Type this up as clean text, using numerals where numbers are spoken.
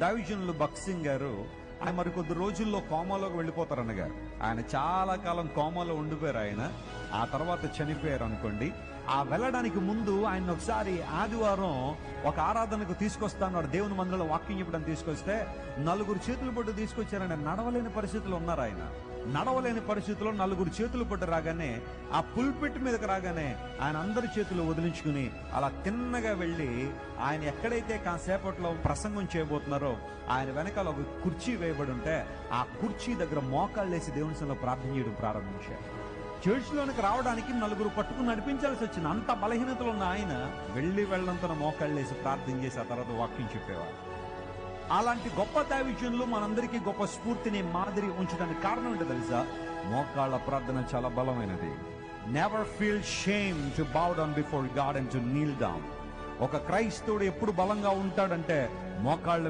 దైవజనులు భక్సింగ్ గారు ఆయన మరి కొద్ది రోజుల్లో కోమాలోకి వెళ్ళిపోతారు అన్నగారు. ఆయన చాలా కాలం కోమాలో ఉండిపోయారు. ఆయన ఆ తర్వాత చనిపోయారు అనుకోండి. ఆ వెళ్ళడానికి ముందు ఆయన ఒకసారి ఆదివారం ఒక ఆరాధనకు తీసుకొస్తాను, దేవుని మందిరంలో వాక్యం చెప్పడానికి తీసుకొస్తే 4 చేతులు పట్టు తీసుకొచ్చారని నడవలేని పరిస్థితులు ఉన్నారు. ఆయన నడవలేని పరిస్థితుల్లో 4 చేతులు పట్టు రాగానే ఆ పుల్పిట్ మీదకి రాగానే ఆయన అందరి చేతులు వదిలించుకుని అలా తిన్నగా వెళ్ళి ఆయన ఎక్కడైతే కాసేపట్లో ప్రసంగం చేయబోతున్నారో ఆయన వెనకాల ఒక కుర్చీ వేయబడి ఉంటే ఆ కుర్చీ దగ్గర మోకాళ్ళేసి దేవుని సన్నిధిలో ప్రార్థన చేయడం ప్రారంభించారు. చర్చిలోనికి రావడానికి 4 పట్టుకుని నడిపించాల్సి వచ్చింది. అంత బలహీనతలు ఉన్న ఆయన వెళ్ళంతన మోకాళ్ళేసి ప్రార్థన చేసి ఆ తర్వాత వాక్యం చెప్పేవారు. అలాంటి గొప్ప దైవజనులు మనందరికీ గొప్ప స్ఫూర్తిని మాదిరి ఉంచడానికి కారణం ఏంటో తెలుసా? మోకాళ్ళ ప్రార్థన చాలా బలమైనది. Never feel shame to bow down before God and to Neel down. ఒక క్రైస్తవుడు ఎప్పుడు బలంగా ఉంటాడంటే మోకాళ్ళ